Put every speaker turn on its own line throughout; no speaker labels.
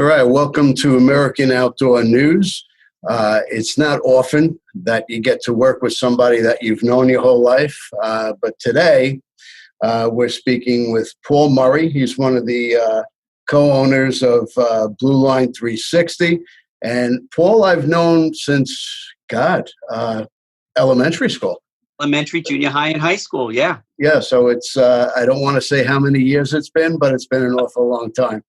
right, welcome to American Outdoor News. It's not often that you get to work with somebody that you've known your whole life, but today we're speaking with Paul Murray. He's one of the co-owners of Blueline 360. And Paul, I've known since, elementary school.
Elementary, junior high, and high school, yeah.
Yeah, so it's, I don't want to say how many years it's been, but it's been an awful long time.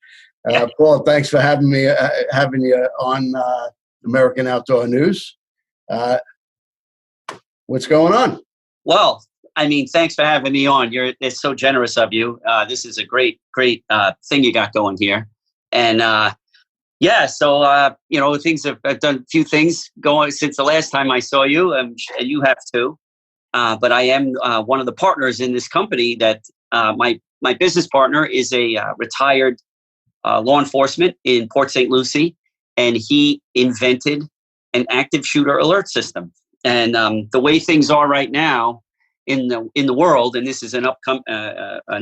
Paul, thanks for having me, having you on American Outdoor News. What's going on?
Well, I mean, thanks for having me on. It's so generous of you. This is a great thing you got going here. And I've done a few things going since the last time I saw you, and you have too. But I am one of the partners in this company that my business partner is a retired law enforcement in Port St. Lucie, and he invented an active shooter alert system. And the way things are right now in the world, and this is an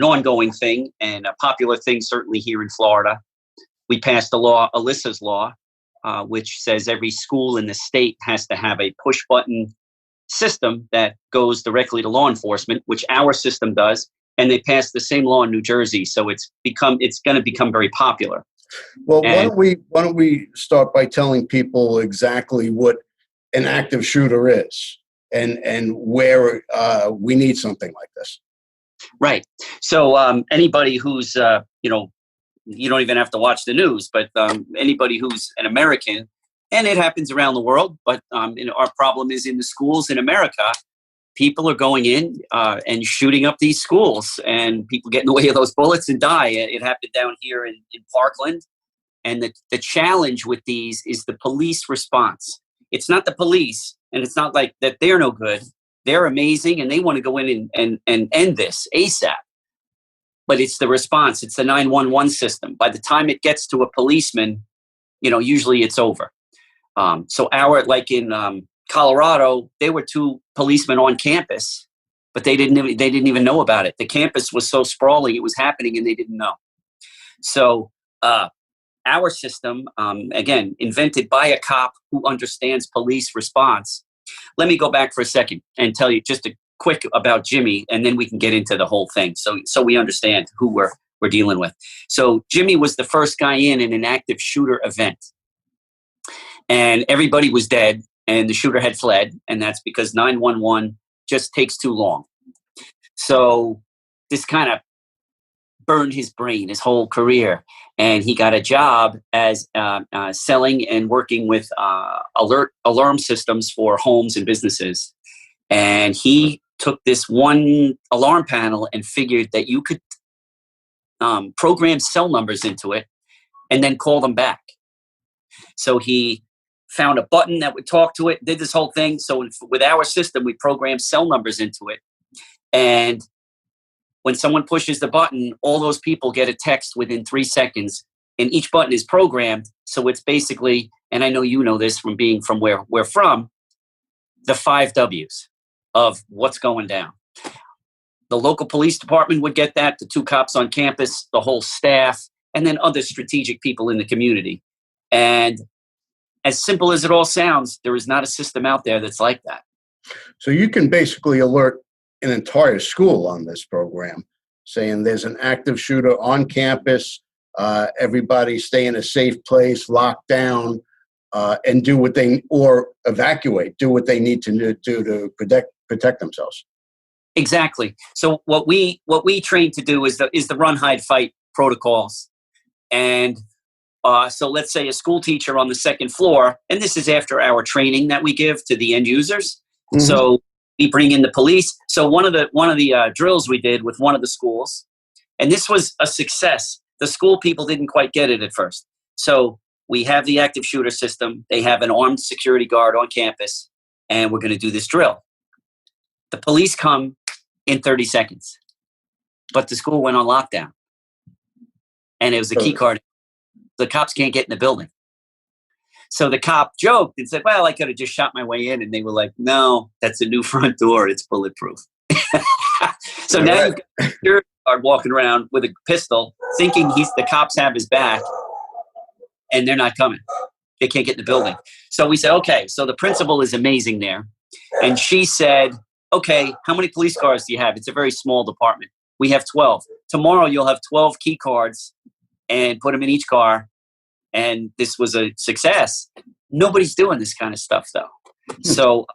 ongoing thing and a popular thing certainly here in Florida. We passed a law, Alyssa's law, which says every school in the state has to have a push button system that goes directly to law enforcement, which our system does. And they passed the same law in New Jersey, so it's going to become very popular.
Well, why don't we start by telling people exactly what an active shooter is and where we need something like this.
Right. So anybody who's you don't even have to watch the news, but anybody who's an American, and it happens around the world, but our problem is in the schools in America. People are going in and shooting up these schools, and people get in the way of those bullets and die. It happened down here in Parkland. And the challenge with these is the police response. It's not the police, and it's not like that they're no good. They're amazing, and they want to go in and end this ASAP. But it's the response. It's the 911 system. By the time it gets to a policeman, usually it's over. So in Colorado, there were 2 policemen on campus, but they didn't even know about it. The campus was so sprawling, it was happening, and they didn't know. So our system, again, invented by a cop who understands police response. Let me go back for a second and tell you just a quick about Jimmy, and then we can get into the whole thing. So we understand who we're dealing with. So Jimmy was the first guy in an active shooter event, and everybody was dead. And the shooter had fled, and that's because 911 just takes too long. So this kind of burned his brain, his whole career, and he got a job as selling and working with alarm systems for homes and businesses. And he took this one alarm panel and figured that you could program cell numbers into it and then call them back. So he found a button that would talk to it, did this whole thing. So with our system, we programmed cell numbers into it. And when someone pushes the button, all those people get a text within 3 seconds. And each button is programmed. So it's basically, and I know you know this from being from where we're from, the 5 W's of what's going down. The local police department would get that, the 2 cops on campus, the whole staff, and then other strategic people in the community. And as simple as it all sounds, there is not a system out there that's like that.
So you can basically alert an entire school on this program, saying there's an active shooter on campus, everybody stay in a safe place, lock down, and evacuate, do what they need to do to protect themselves.
Exactly. So what we train to do is the run, hide, fight protocols. And so let's say a school teacher on the 2nd floor, and this is after our training that we give to the end users. Mm-hmm. So we bring in the police. So one of the drills we did with one of the schools, and this was a success. The school people didn't quite get it at first. So we have the active shooter system. They have an armed security guard on campus, and we're going to do this drill. The police come in 30 seconds, but the school went on lockdown, and it was a key card. The cops can't get in the building. So the cop joked and said, well, I could have just shot my way in. And they were like, no, that's a new front door. It's bulletproof. So now you've got a security guard walking around with a pistol thinking the cops have his back. and they're not coming. They can't get in the building. So we said, okay. So the principal is amazing there. And she said, okay, how many police cars do you have? It's a very small department. We have 12. Tomorrow you'll have 12 key cards and put them in each car. And this was a success. Nobody's doing this kind of stuff, though. So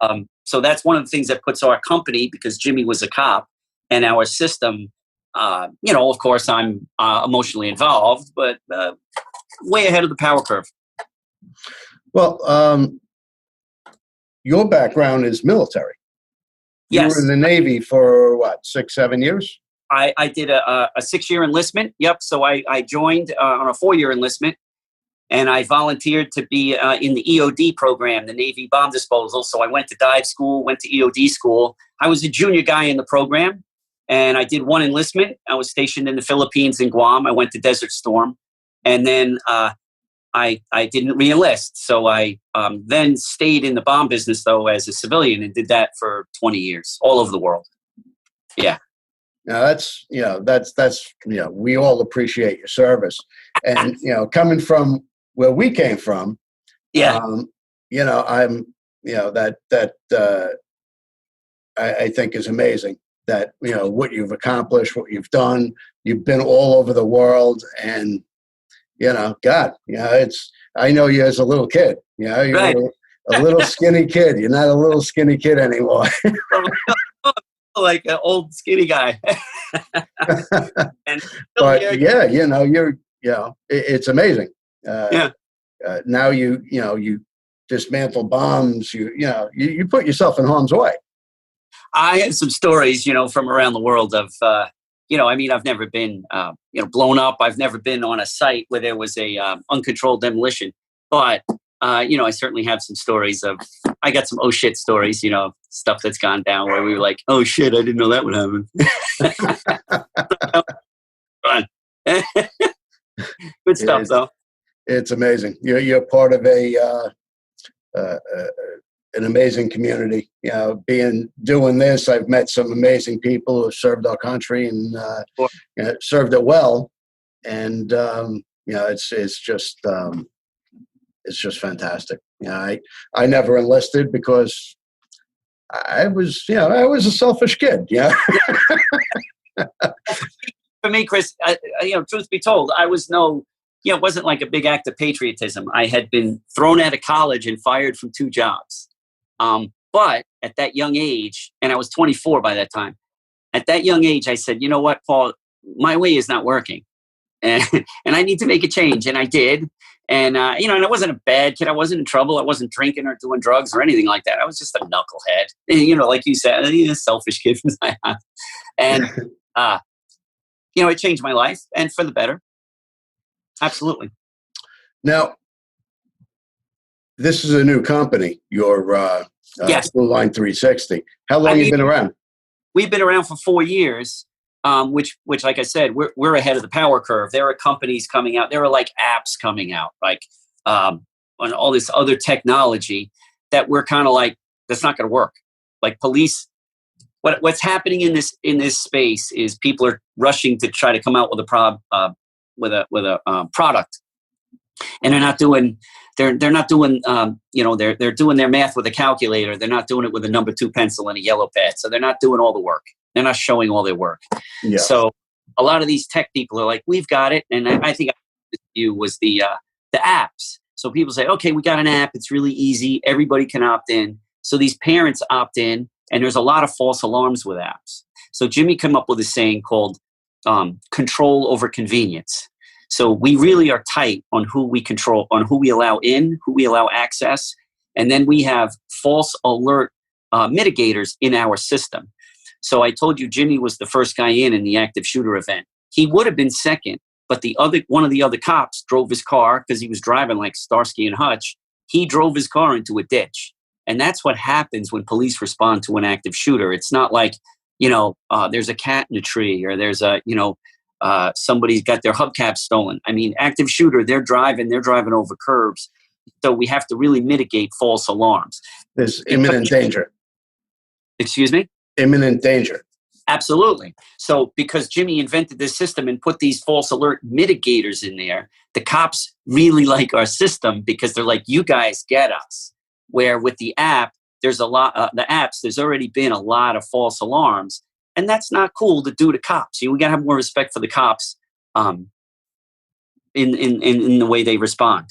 that's one of the things that puts our company, because Jimmy was a cop, and our system, of course, I'm emotionally involved, but way ahead of the power curve.
Well, your background is military. You
Yes.
were in the Navy for what, 6-7 years?
I did a 6-year enlistment. Yep. So I joined on a 4-year enlistment, and I volunteered to be in the EOD program, the Navy Bomb Disposal. So I went to dive school, went to EOD school. I was a junior guy in the program, and I did one enlistment. I was stationed in the Philippines and Guam. I went to Desert Storm, and then I didn't re-enlist. So I then stayed in the bomb business, though, as a civilian, and did that for 20 years, all over the world. Yeah.
Now that's we all appreciate your service, and coming from where we came from,
yeah,
I think is amazing that what you've accomplished, what you've done. You've been all over the world, and I know you as a little kid. You're
right.
a little skinny kid. You're not a little skinny kid anymore.
Like an old skinny guy.
But it's amazing. Now you dismantle bombs. You put yourself in harm's way.
I have some stories, from around the world of, I've never been, blown up. I've never been on a site where there was a uncontrolled demolition, but I certainly have some stories I got some oh shit stories, stuff that's gone down where we were like, oh shit, I didn't know that would happen. Good stuff, though.
It's amazing. You're part of an amazing community. Doing this, I've met some amazing people who have served our country and served it well. And it's just fantastic. I never enlisted because I was a selfish kid. Yeah.
For me, Chris, truth be told, I was it wasn't like a big act of patriotism. I had been thrown out of college and fired from 2 jobs. But at that young age, and I was 24 by that time, at that young age, I said, you know what, Paul, my way is not working. And I need to make a change. And I did. And, and I wasn't a bad kid. I wasn't in trouble. I wasn't drinking or doing drugs or anything like that. I was just a knucklehead. And, like you said, a selfish kid. And, it changed my life, and for the better. Absolutely.
Now, this is a new company, your
yes.
Blueline 360. How long have you been around?
We've been around for 4 years. Which, like I said, we're ahead of the power curve. There are companies coming out. There are like apps coming out, like on all this other technology that we're kind of like, that's not going to work. Like police, what's happening in this space is people are rushing to try to come out with a product, and they're not doing. They're doing their math with a calculator. They're not doing it with a number 2 pencil and a yellow pad. So they're not doing all the work. They're not showing all their work. Yeah. So a lot of these tech people are like, we've got it. And I think you was the apps. So people say, okay, we got an app. It's really easy. Everybody can opt in. So these parents opt in, and there's a lot of false alarms with apps. So Jimmy came up with a saying called control over convenience. So we really are tight on who we control, on who we allow in, who we allow access. And then we have false alert mitigators in our system. So I told you Jimmy was the first guy in the active shooter event. He would have been second, but one of the other cops drove his car because he was driving like Starsky and Hutch. He drove his car into a ditch. And that's what happens when police respond to an active shooter. It's not like, there's a cat in a tree, or there's somebody's got their hubcap stolen. I mean, active shooter, they're driving over curbs. So we have to really mitigate false alarms.
There's imminent danger.
Excuse me?
Imminent danger.
Absolutely. So because Jimmy invented this system and put these false alert mitigators in there, the cops really like our system because they're like, you guys get us. Where with the app, there's a lot, the apps, there's already been a lot of false alarms. And that's not cool to do to cops. We got to have more respect for the cops in the way they respond.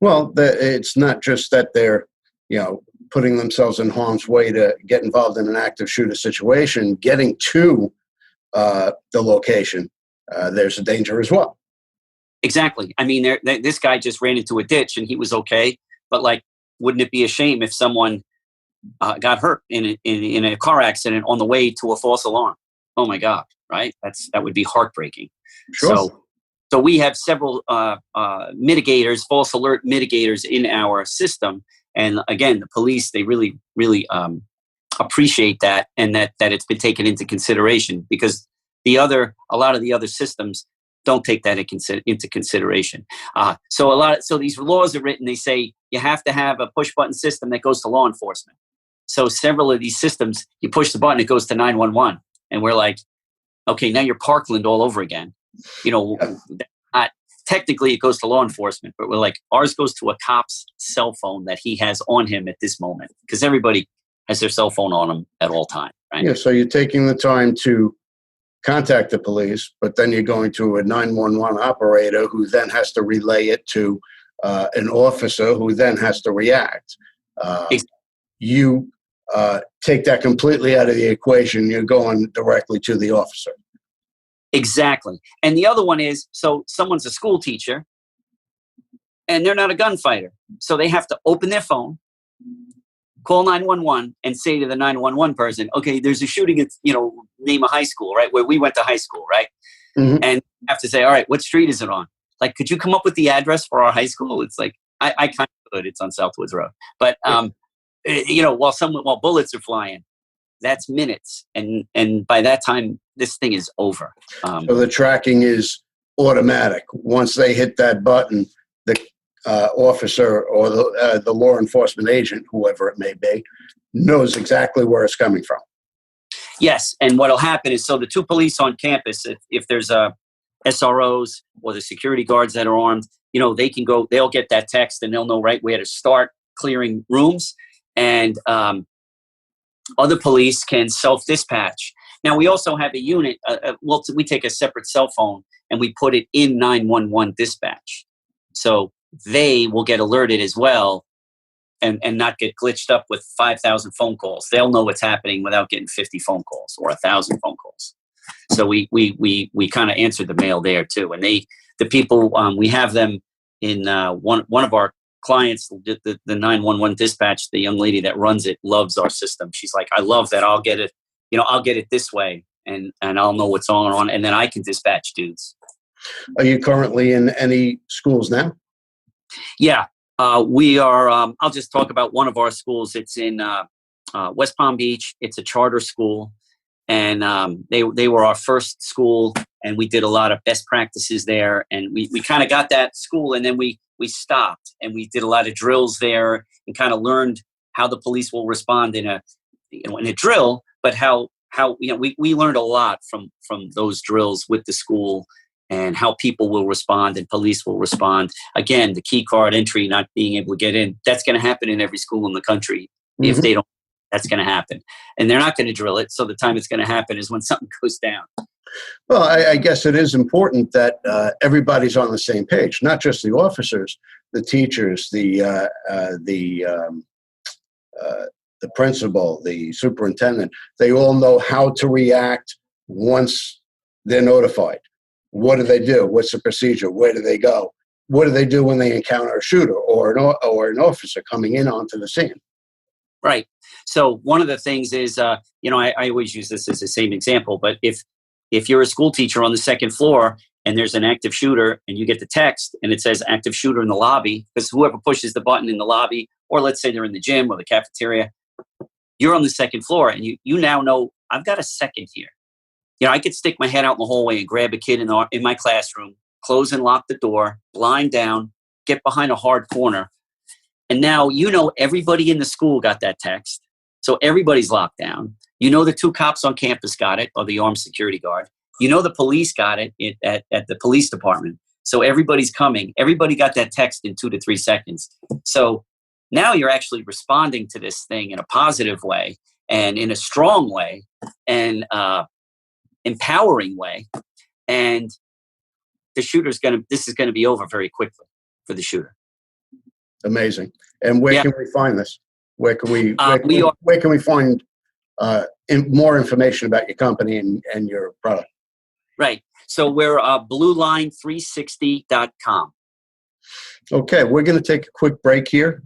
Well, it's not just that they're, putting themselves in harm's way to get involved in an active shooter situation, getting to the location, there's a danger as well.
Exactly. I mean, this guy just ran into a ditch and he was okay. But like, wouldn't it be a shame if someone got hurt in a car accident on the way to a false alarm? Oh my God! Right? That would be heartbreaking.
Sure.
So we have several mitigators, false alert mitigators in our system. And again, the police, they really, really appreciate that, and that it's been taken into consideration, because a lot of the other systems don't take that into consideration. So these laws are written. They say you have to have a push button system that goes to law enforcement. So several of these systems, you push the button, it goes to 911, and we're like, okay, now you're Parkland all over again. Technically it goes to law enforcement, but we're like, ours goes to a cop's cell phone that he has on him at this moment, because everybody has their cell phone on them at all times, right?
Yeah, so you're taking the time to contact the police, but then you're going to a 911 operator who then has to relay it to an officer who then has to react. You take that completely out of the equation. You're going directly to the officer.
Exactly. And the other one is, so someone's a school teacher and they're not a gunfighter. So they have to open their phone, call 911 and say to the 911 person, okay, there's a shooting at, name a high school, right? Where we went to high school, right? Mm-hmm. And have to say, all right, what street is it on? Like, could you come up with the address for our high school? It's like, I kind of could. It's on Southwoods Road. But, while bullets are flying, that's minutes. And by that time, this thing is over.
So the tracking is automatic. Once they hit that button, the officer or the law enforcement agent, whoever it may be, knows exactly where it's coming from.
Yes. And what'll happen is, so the two police on campus, if there's SROs or the security guards that are armed, they can go, they'll get that text and they'll know right where to start clearing rooms. And other police can self-dispatch. Now, we also have a unit. We take a separate cell phone and we put it in 911 dispatch. So they will get alerted as well and not get glitched up with 5,000 phone calls. They'll know what's happening without getting 50 phone calls or 1,000 phone calls. So we kind of answer the mail there too. And the people, we have them in one of our clients, the 911 dispatch, the young lady that runs it loves our system. She's like, I love that. I'll get it this way and I'll know what's going on. And then I can dispatch dudes.
Are you currently in any schools now?
Yeah, we are. I'll just talk about one of our schools. It's in West Palm Beach. It's a charter school. And they were our first school, and we did a lot of best practices there. And we kind of got that school, and then we stopped, and we did a lot of drills there, and kind of learned how the police will respond in a drill. But how we learned a lot from those drills with the school, and how people will respond and police will respond. Again, the key card entry not being able to get in, that's going to happen in every school in the country. Mm-hmm. If they don't. That's going to happen. And they're not going to drill it. So the time it's going to happen is when something goes down.
Well, I guess it is important that everybody's on the same page, not just the officers, the teachers, the principal, the superintendent. They all know how to react once they're notified. What do they do? What's the procedure? Where do they go? What do they do when they encounter a shooter or an officer coming in onto the scene?
Right. So one of the things is, I always use this as the same example, but if you're a school teacher on the second floor and there's an active shooter and you get the text and it says active shooter in the lobby, because whoever pushes the button in the lobby, or let's say they're in the gym or the cafeteria, you're on the second floor and you now know I've got a second here. I could stick my head out in the hallway and grab a kid in my classroom, close and lock the door, blind down, get behind a hard corner. And now everybody in the school got that text. So everybody's locked down. You know, the 2 cops on campus got it, or the armed security guard. You know, the police got it at the police department. So everybody's coming. Everybody got that text in 2 to 3 seconds. So now you're actually responding to this thing in a positive way and in a strong way and empowering way. And this is going to be over very quickly for the shooter.
Amazing. And where can we find this? Where can we find more information about your company and your product?
Right. So we're Blueline360.com.
Okay, we're going to take a quick break here.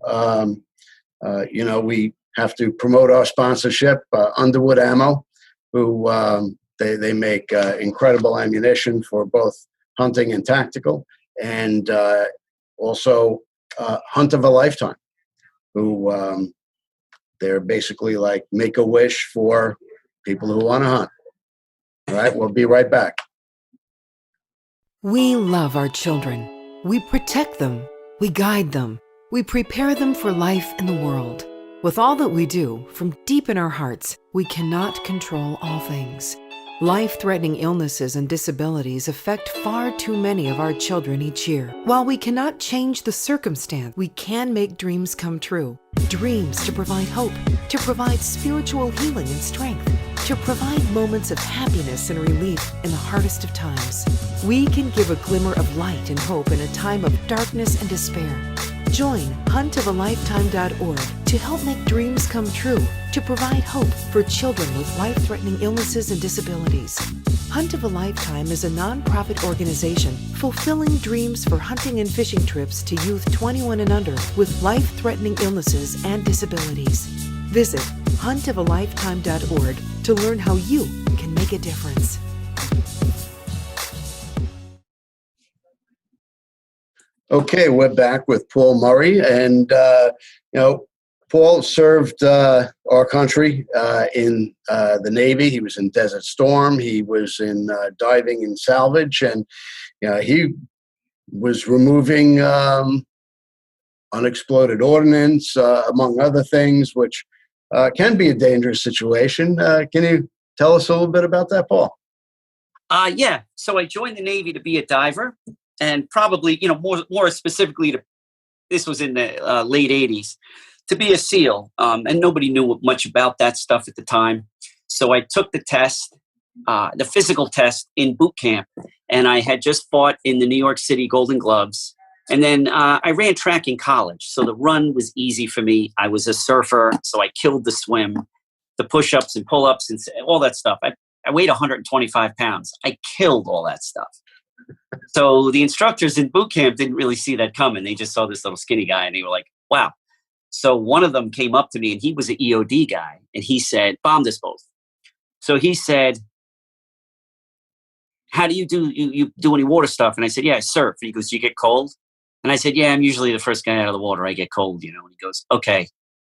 We have to promote our sponsorship, Underwood Ammo, who they make incredible ammunition for both hunting and tactical, and also Hunt of a Lifetime, who they're basically like Make-A-Wish for people who want to hunt. All right, we'll be right back.
We love our children. We protect them. We guide them. We prepare them for life in the world. With all that we do, from deep in our hearts, we cannot control all things. Life-threatening illnesses and disabilities affect far too many of our children each year. While we cannot change the circumstance, we can make dreams come true. Dreams to provide hope, to provide spiritual healing and strength, to provide moments of happiness and relief in the hardest of times. We can give a glimmer of light and hope in a time of darkness and despair. Join huntofalifetime.org to help make dreams come true, to provide hope for children with life-threatening illnesses and disabilities. Hunt of a Lifetime is a non-profit organization fulfilling dreams for hunting and fishing trips to youth 21 and under with life-threatening illnesses and disabilities. Visit huntofalifetime.org to learn how you can make a difference.
Okay, we're back with Paul Murray, and Paul served our country in the Navy. He was in Desert Storm. He was in diving and salvage, and he was removing unexploded ordnance, among other things, which can be a dangerous situation. Can you tell us a little bit about that, Paul?
Yeah. So I joined the Navy to be a diver. And probably, more specifically, this was in the late 80s, to be a SEAL. And nobody knew much about that stuff at the time. So I took the test, the physical test in boot camp. And I had just fought in the New York City Golden Gloves. And then I ran track in college. So the run was easy for me. I was a surfer, so I killed the swim, the push-ups and pull-ups and all that stuff. I weighed 125 pounds. I killed all that stuff. So the instructors in boot camp didn't really see that coming. They just saw this little skinny guy and they were like, wow. So one of them came up to me and he was an EOD guy. And he said, bomb disposal. So he said, how do you do any water stuff? And I said, yeah, I surf. And he goes, do you get cold? And I said, yeah, I'm usually the first guy out of the water. I get cold, And he goes, okay,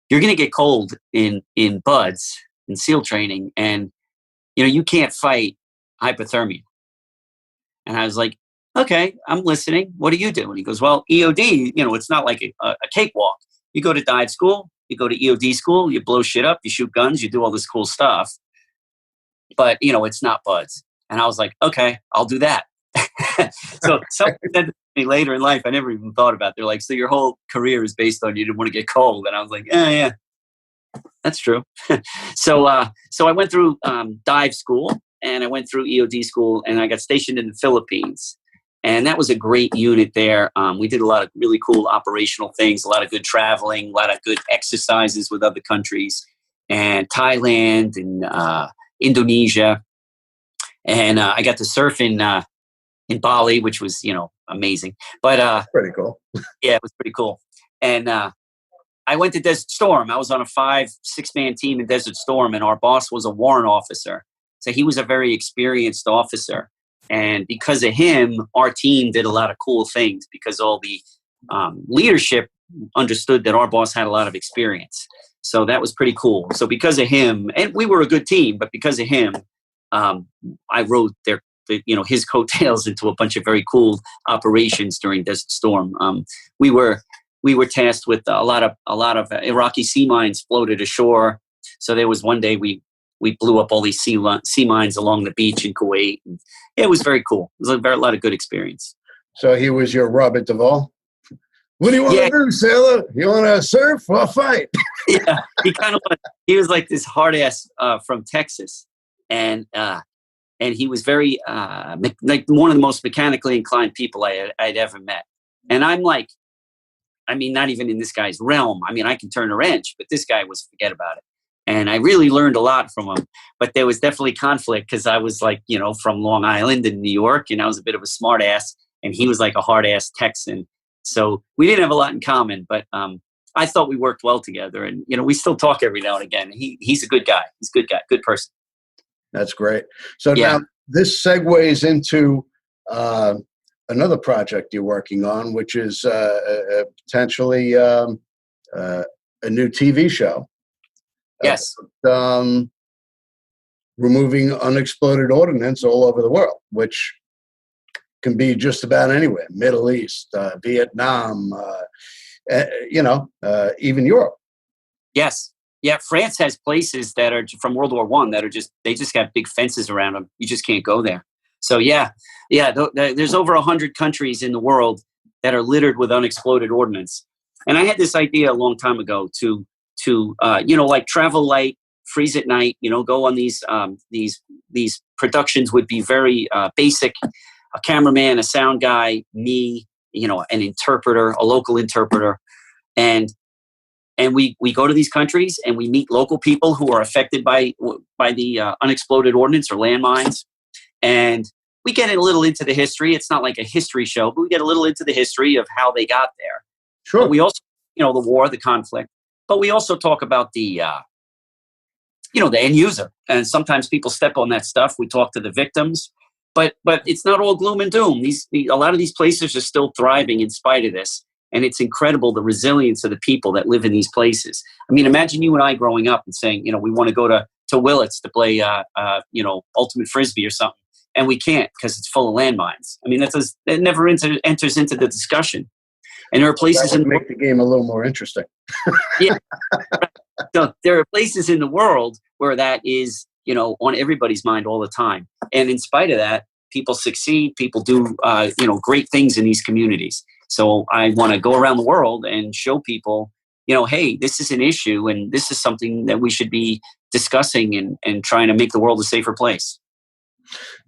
you're going to get cold in buds, in SEAL training. And, you can't fight hypothermia. And I was like, okay, I'm listening. What do you do? And he goes, well, EOD, it's not like a cakewalk. You go to dive school, you go to EOD school, you blow shit up, you shoot guns, you do all this cool stuff. But, it's not buds. And I was like, okay, I'll do that. So someone said to me later in life, I never even thought about it. They're like, so your whole career is based on you didn't want to get cold. And I was like, yeah, that's true. So I went through dive school. And I went through EOD school and I got stationed in the Philippines. And that was a great unit there. We did a lot of really cool operational things, a lot of good traveling, a lot of good exercises with other countries, and Thailand and Indonesia. And I got to surf in Bali, which was, amazing. But
pretty cool.
Yeah, it was pretty cool. And I went to Desert Storm. I was on a 5-6-man team in Desert Storm, and our boss was a warrant officer. So he was a very experienced officer. And because of him, our team did a lot of cool things because all the leadership understood that our boss had a lot of experience. So that was pretty cool. So because of him, and we were a good team, but because of him, I rode his coattails into a bunch of very cool operations during Desert Storm. We were tasked with a lot of Iraqi sea mines floated ashore. So there was one day we blew up all these sea mines along the beach in Kuwait. And it was very cool. It was a lot of good experience.
So he was your Robert Duvall? What do you want to do, sailor? You want to surf or fight?
Yeah, he was like this hard ass from Texas. And he was very like one of the most mechanically inclined people I'd ever met. And I'm like, I mean, not even in this guy's realm. I mean, I can turn a wrench, but this guy was forget about it. And I really learned a lot from him. But there was definitely conflict because I was like, from Long Island in New York, and I was a bit of a smart ass, and he was like a hard ass Texan. So we didn't have a lot in common, but I thought we worked well together. And, we still talk every now and again. He's a good guy. He's a good guy, good person. That's
great. So now this segues into another project you're working on, which is potentially a new TV show.
Yes.
Removing unexploded ordnance all over the world, which can be just about anywhere, Middle East, Vietnam, even Europe.
Yes. Yeah, France has places that are from World War I that are they just got big fences around them. You just can't go there. So there's over 100 countries in the world that are littered with unexploded ordnance. And I had this idea a long time ago to like travel light, freeze at night. Go on these productions would be very basic. A cameraman, a sound guy, me, an interpreter, a local interpreter, and we go to these countries and we meet local people who are affected by the unexploded ordnance or landmines, and we get a little into the history. It's not like a history show, but we get a little into the history of how they got there.
Sure.
But we also, the war, the conflict, but we also talk about the end user, and sometimes people step on that stuff. We talk to the victims, but it's not all gloom and doom. A lot of these places are still thriving in spite of this. And it's incredible, the resilience of the people that live in these places. I mean, imagine you and I growing up and saying, we want to go to Willits to play, ultimate frisbee or something. And we can't because it's full of landmines. I mean, it never enters into the discussion. And there are places
that would make the game a little more interesting.
Yeah. So there are places in the world where that is, on everybody's mind all the time. And in spite of that, people succeed. People do, great things in these communities. So I want to go around the world and show people, hey, this is an issue and this is something that we should be discussing and trying to make the world a safer place.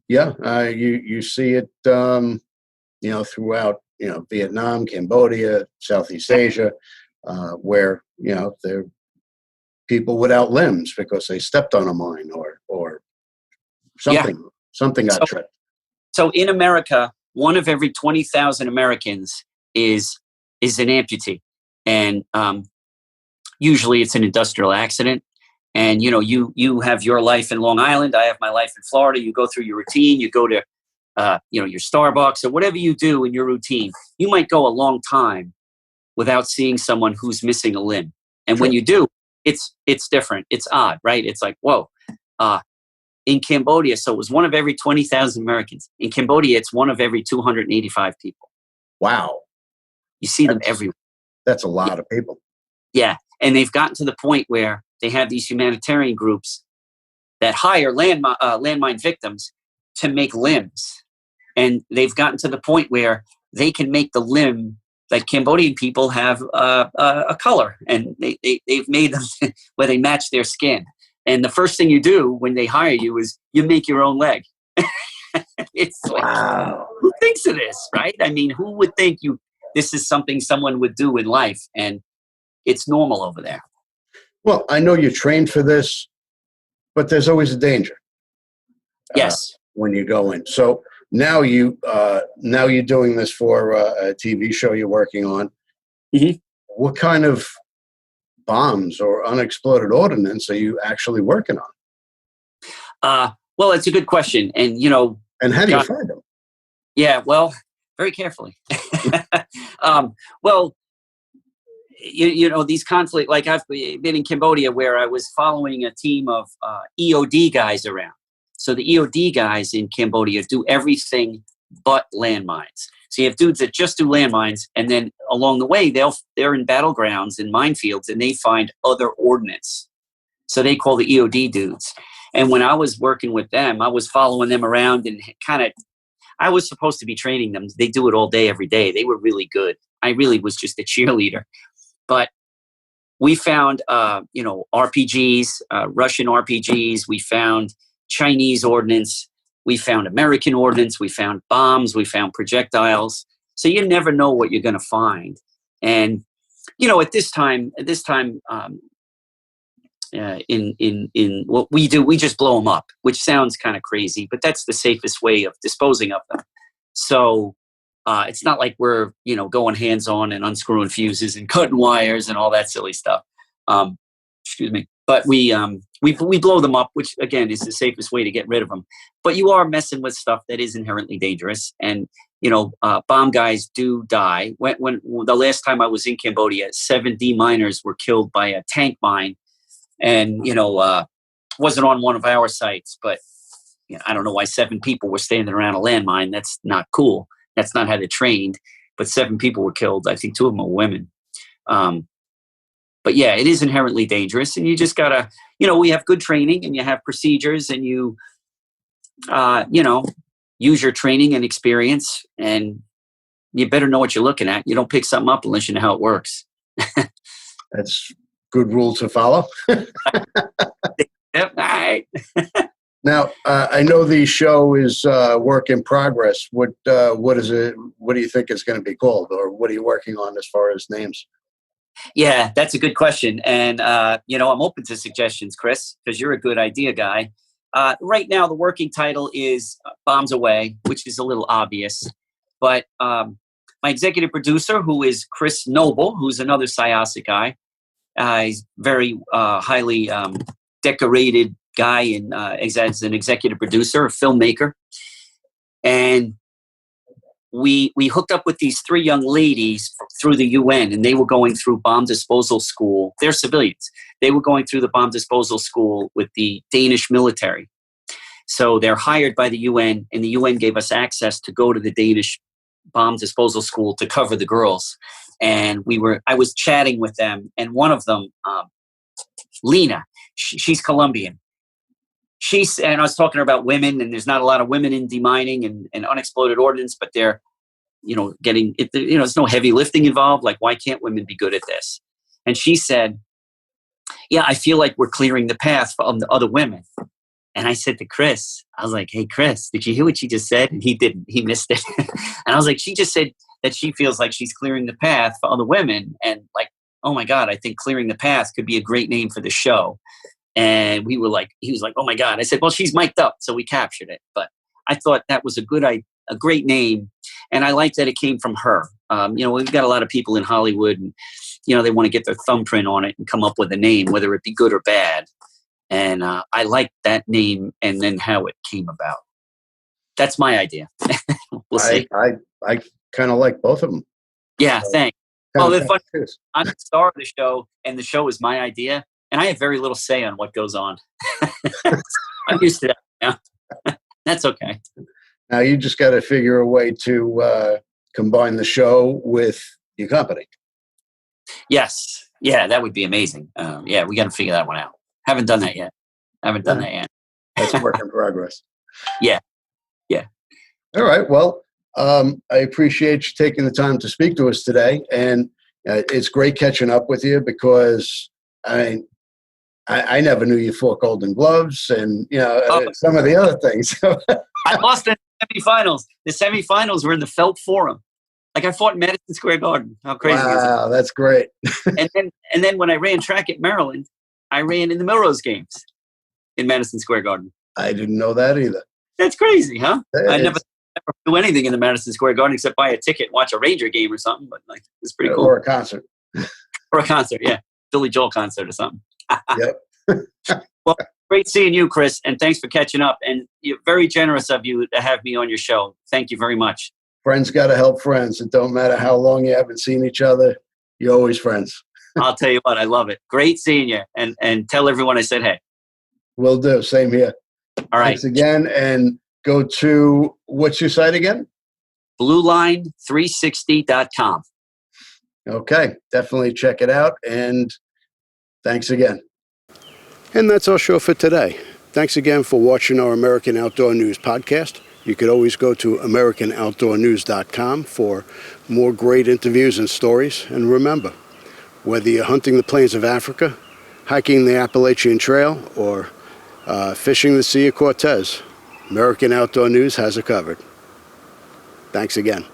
Yeah, you see it, throughout, Vietnam, Cambodia, Southeast Asia, where, there are people without limbs because they stepped on a mine or something got tripped.
So in America, one of every 20,000 Americans is an amputee, and usually it's an industrial accident. And you have your life in Long Island, I have my life in Florida. You go through your routine, you go to your Starbucks or whatever you do in your routine. You might go a long time without seeing someone who's missing a limb, and
Sure.
when you do, it's different. It's odd, right? It's like, whoa. In Cambodia, so it was one of every 20,000 Americans. In Cambodia, it's one of every 285 people.
Wow.
You see them everywhere.
That's a lot of people.
Yeah. And they've gotten to the point where they have these humanitarian groups that hire landmine victims to make limbs. And they've gotten to the point where they can make the limb, like Cambodian people have a color, and they've made them where they match their skin. And the first thing you do when they hire you is you make your own leg. It's like,
wow.
Who thinks of this, right? I mean, who would think this is something someone would do in life? And it's normal over there.
Well, I know you're trained for this, but there's always a danger.
Yes.
When you go in. So now you're doing this for a TV show you're working on.
Mm-hmm.
What kind of bombs or unexploded ordnance are you actually working on?
Well, it's a good question. And,
and how do you find them?
Yeah, well, very carefully. Well, these conflicts, like I've been in Cambodia where I was following a team of EOD guys around. So the EOD guys in Cambodia do everything but landmines. So you have dudes that just do landmines, and then along the way, they're in battlegrounds and minefields, and they find other ordnance. So they call the EOD dudes. And when I was working with them, I was following them around and I was supposed to be training them. They do it all day, every day. They were really good. I really was just a cheerleader. But we found, RPGs, Russian RPGs. We found Chinese ordnance. We found American ordnance. We found bombs. We found projectiles. So you never know what you're going to find. And, at this time, in what we do, we just blow them up, which sounds kind of crazy, but that's the safest way of disposing of them. So it's not like we're going hands on and unscrewing fuses and cutting wires and all that silly stuff. Excuse me, but we blow them up, which again is the safest way to get rid of them. But you are messing with stuff that is inherently dangerous, and bomb guys do die. When the last time I was in Cambodia, 7 miners were killed by a tank mine. And, wasn't on one of our sites, but I don't know why 7 people were standing around a landmine. That's not cool. That's not how they're trained. But 7 people were killed. I think 2 of them are women. But yeah, it is inherently dangerous. And you just got to, we have good training and you have procedures and you, use your training and experience. And you better know what you're looking at. You don't pick something up unless you know how it works.
That's good rule to follow.
Yep. All right.
Now, I know the show is work in progress. What is it? What do you think it's going to be called, or what are you working on as far as names?
Yeah, that's a good question, and I'm open to suggestions, Chris, because you're a good idea guy. Right now, the working title is "Bombs Away," which is a little obvious, but my executive producer, who is Chris Noble, who's another Syosset guy. He's very highly decorated guy and as an executive producer, a filmmaker. And we hooked up with these 3 young ladies through the UN, and they were going through bomb disposal school. They're civilians. They were going through the bomb disposal school with the Danish military. So they're hired by the UN, and the UN gave us access to go to the Danish bomb disposal school to cover the girls. And I was chatting with them, and one of them, Lena, she's Colombian. And I was talking about women, and there's not a lot of women in demining and unexploded ordnance, but they're, getting it. There's no heavy lifting involved. Like, why can't women be good at this? And she said, "Yeah, I feel like we're clearing the path for the other women." And I said to Chris, I was like, "Hey, Chris, did you hear what she just said?" And he didn't. He missed it. And I was like, "She just said that she feels like she's clearing the path for other women." And like, oh my God, I think Clearing the Path could be a great name for the show. And he was like, oh my God. I said, well, she's mic'd up. So we captured it. But I thought that was a great name. And I liked that it came from her. We've got a lot of people in Hollywood and, they want to get their thumbprint on it and come up with a name, whether it be good or bad. And I liked that name and then how it came about. That's my idea. We'll see.
I kind of like both of them.
Yeah,
So,
thanks. Well, the fun, I'm the star of the show, and the show is my idea, and I have very little say on what goes on. I'm used to that now. That's okay.
Now you just got to figure a way to combine the show with your company.
Yes. Yeah, that would be amazing. Yeah, we got to figure that one out. Haven't done that yet.
That's a work in progress.
Yeah.
All right. Well, I appreciate you taking the time to speak to us today, and it's great catching up with you because I never knew you fought Golden Gloves and some of the other things.
I lost in the semifinals. The semifinals were in the Felt Forum. Like I fought in Madison Square Garden. How crazy is it?
Wow, that's great.
and then when I ran track at Maryland, I ran in the Melrose Games in Madison Square Garden.
I didn't know that either.
That's crazy, huh? I never do anything in the Madison Square Garden except buy a ticket and watch a Ranger game or something. But like, it's pretty cool.
Or a concert.
Yeah. Billy Joel concert or something.
Yep.
Well, great seeing you, Chris, and thanks for catching up. And you're very generous of you to have me on your show. Thank you very much.
Friends got to help friends. It don't matter how long you haven't seen each other. You're always friends.
I'll tell you what, I love it. Great seeing you. And tell everyone I said hey.
Will do. Same here.
All right.
Thanks again. And go to, what's your site again?
Blueline360.com.
Okay. Definitely check it out. And thanks again. And that's our show for today. Thanks again for watching our American Outdoor News podcast. You could always go to AmericanOutdoorNews.com for more great interviews and stories. And remember, whether you're hunting the plains of Africa, hiking the Appalachian Trail, or fishing the Sea of Cortez, American Outdoor News has it covered. Thanks again.